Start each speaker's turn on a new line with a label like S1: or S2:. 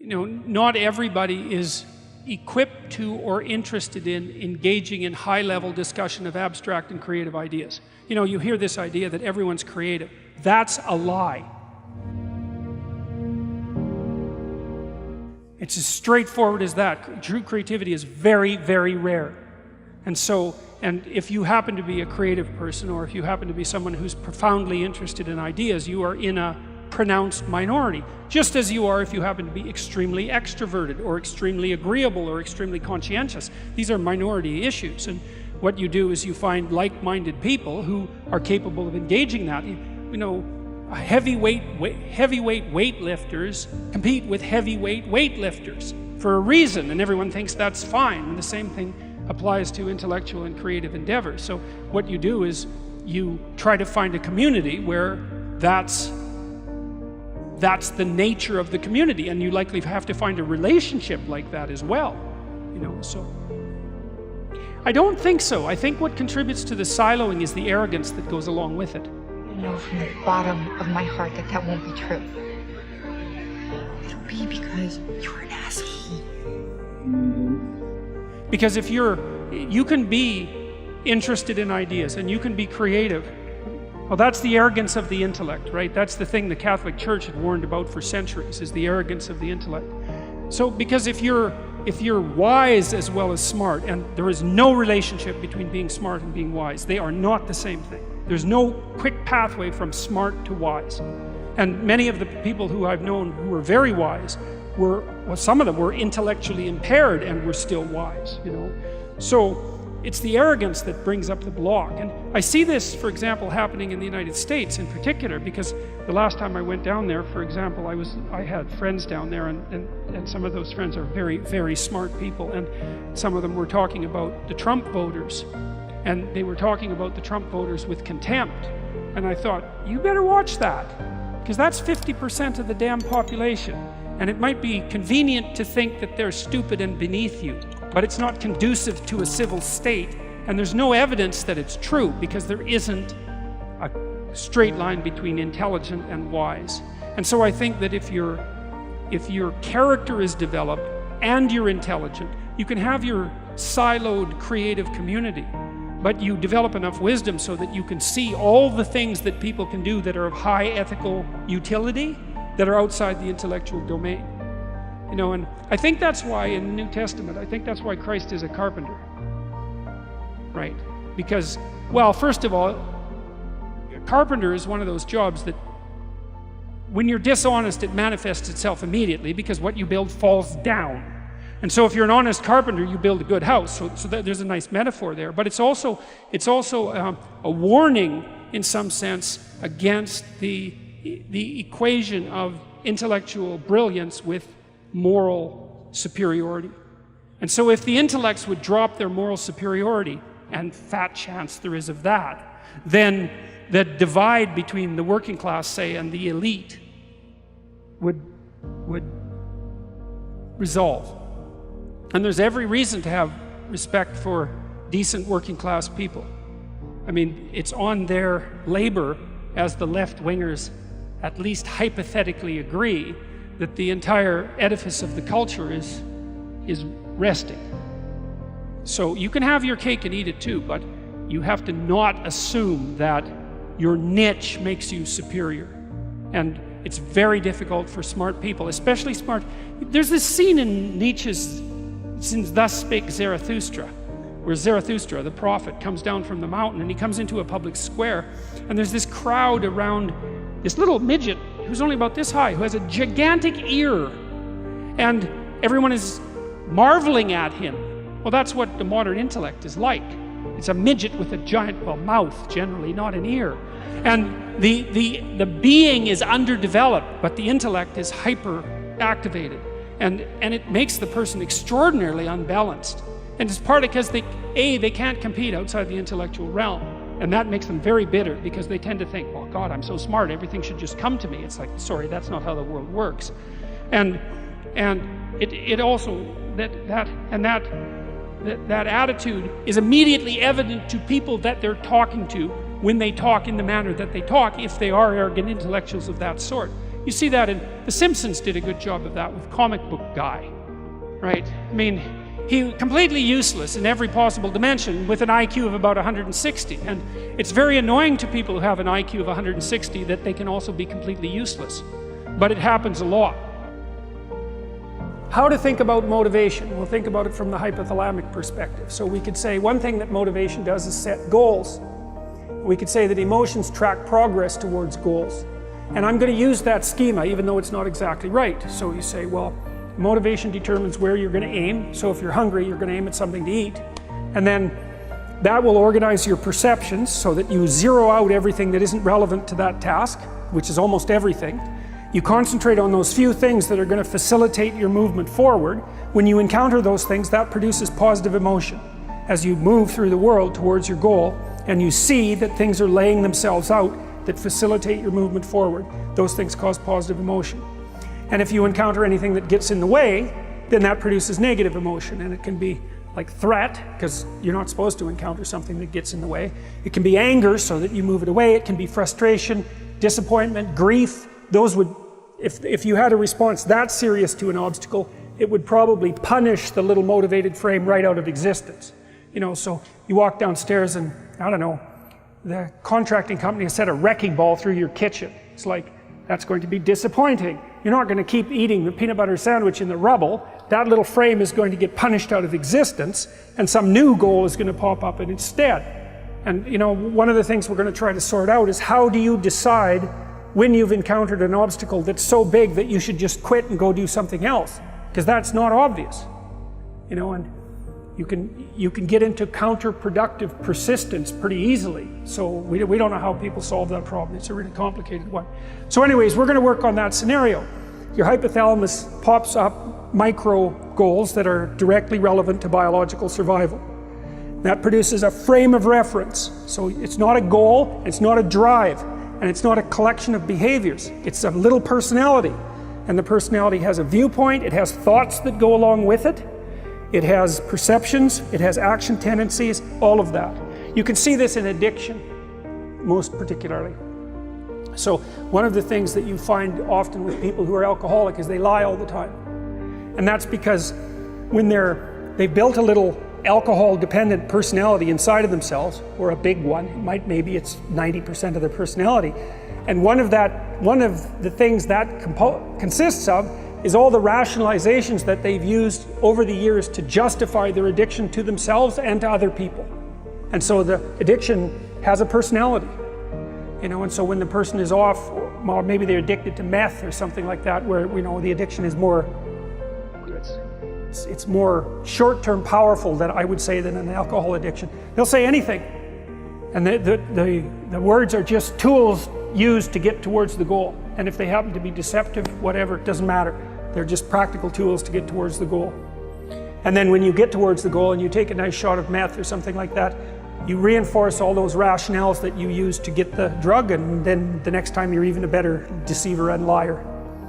S1: not everybody is equipped to or interested in engaging in high-level discussion of abstract and creative ideas. You hear this idea that everyone's creative. That's a lie. It's as straightforward as that. True creativity is very, very rare. And if you happen to be a creative person, or if you happen to be someone who's profoundly interested in ideas, you are in a pronounced minority. Just as you are if you happen to be extremely extroverted, or extremely agreeable, or extremely conscientious. These are minority issues. And what you do is you find like-minded people who are capable of engaging that. Heavyweight weightlifters compete with heavyweight weightlifters for a reason, and everyone thinks that's fine. And the same thing applies to intellectual and creative endeavors. So what you do is you try to find a community where that's the nature of the community, and you likely have to find a relationship like that as well. So I don't think so. I think what contributes to the siloing is the arrogance that goes along with it.
S2: I know from the bottom of my heart that won't be true. It'll be because you're an asshole.
S1: Because if you can be interested in ideas and you can be creative, well, that's the arrogance of the intellect, right? That's the thing the Catholic Church had warned about for centuries, is the arrogance of the intellect. So because if you're wise as well as smart, and there is no relationship between being smart and being wise, they are not the same thing. There's no quick pathway from smart to wise. And many of the people who I've known who were very wise some of them were intellectually impaired and were still wise, So it's the arrogance that brings up the block. And I see this, for example, happening in the United States in particular, because the last time I went down there, for example, I had friends down there, and some of those friends are very, very smart people, and some of them were talking about the Trump voters, and they were talking about the Trump voters with contempt. And I thought, you better watch that, because that's 50% of the damn population. And it might be convenient to think that they're stupid and beneath you, but it's not conducive to a civil state, and there's no evidence that it's true, because there isn't a straight line between intelligent and wise. And so I think that if your character is developed and you're intelligent, you can have your siloed creative community, but you develop enough wisdom so that you can see all the things that people can do that are of high ethical utility, that are outside the intellectual domain. And I think that's why in the New Testament, I think that's why Christ is a carpenter, right? Because, well, first of all, a carpenter is one of those jobs that when you're dishonest, it manifests itself immediately, because what you build falls down. And so if you're an honest carpenter, you build a good house. So there's a nice metaphor there. But it's also a warning, in some sense, against the equation of intellectual brilliance with moral superiority. And so if the intellects would drop their moral superiority, and fat chance there is of that, then the divide between the working class, say, and the elite would resolve. And there's every reason to have respect for decent working class people. I mean, it's on their labor, as the left-wingers at least hypothetically agree, that the entire edifice of the culture is resting. So you can have your cake and eat it too, but you have to not assume that your niche makes you superior. And it's very difficult for smart people, especially smart. There's this scene in Nietzsche's Since Thus Spake Zarathustra, where Zarathustra, the prophet, comes down from the mountain, and he comes into a public square, and there's this crowd around this little midget who's only about this high, who has a gigantic ear, and everyone is marveling at him. Well, that's what the modern intellect is like. It's a midget with a giant, well, mouth generally, not an ear. And the being is underdeveloped, but the intellect is hyper activated. And it makes the person extraordinarily unbalanced. And it's partly because they can't compete outside the intellectual realm. And that makes them very bitter, because they tend to think, well, God, I'm so smart, everything should just come to me. It's like, sorry, that's not how the world works. And it also, that attitude is immediately evident to people that they're talking to when they talk in the manner that they talk, if they are arrogant intellectuals of that sort. You see that in The Simpsons did a good job of that with Comic Book Guy, right? I mean, he completely useless in every possible dimension with an IQ of about 160. And it's very annoying to people who have an IQ of 160 that they can also be completely useless. But it happens a lot. How to think about motivation? We'll think about it from the hypothalamic perspective. So we could say one thing that motivation does is set goals. We could say that emotions track progress towards goals. And I'm going to use that schema even though it's not exactly right. So you say, well, motivation determines where you're going to aim. So if you're hungry, you're going to aim at something to eat. And then that will organize your perceptions so that you zero out everything that isn't relevant to that task, which is almost everything. You concentrate on those few things that are going to facilitate your movement forward. When you encounter those things, that produces positive emotion. As you move through the world towards your goal, and you see that things are laying themselves out that facilitate your movement forward, those things cause positive emotion. And if you encounter anything that gets in the way, then that produces negative emotion. And it can be like threat, because you're not supposed to encounter something that gets in the way. It can be anger, so that you move it away. It can be frustration, disappointment, grief. Those would, if you had a response that serious to an obstacle, it would probably punish the little motivated frame right out of existence. You know, so you walk downstairs and, I don't know, the contracting company has set a wrecking ball through your kitchen. It's like, that's going to be disappointing. You're not going to keep eating the peanut butter sandwich in the rubble. That little frame is going to get punished out of existence, and some new goal is going to pop up instead. And you know, one of the things we're going to try to sort out is how do you decide when you've encountered an obstacle that's so big that you should just quit and go do something else, because that's not obvious, you know. And you can get into counterproductive persistence pretty easily. So we don't know how people solve that problem. It's a really complicated one. So anyways, we're going to work on that scenario. Your hypothalamus pops up micro goals that are directly relevant to biological survival. That produces a frame of reference. So it's not a goal, it's not a drive, and it's not a collection of behaviors. It's a little personality. And the personality has a viewpoint, it has thoughts that go along with it, it has perceptions, it has action tendencies, all of that. You can see this in addiction, most particularly. So one of the things that you find often with people who are alcoholic is they lie all the time. And that's because when they've built a little alcohol-dependent personality inside of themselves, or a big one, maybe it's 90% of their personality, and one of the things that consists of is all the rationalizations that they've used over the years to justify their addiction to themselves and to other people. And so the addiction has a personality, you know. And so when the person is off, or maybe they're addicted to meth or something like that, where, you know, the addiction is more, it's more short-term powerful, than I would say, than an alcohol addiction. They'll say anything, and the words are just tools used to get towards the goal. And if they happen to be deceptive, whatever, it doesn't matter. They're just practical tools to get towards the goal. And then when you get towards the goal and you take a nice shot of meth or something like that, you reinforce all those rationales that you use to get the drug, and then the next time you're even a better deceiver and liar.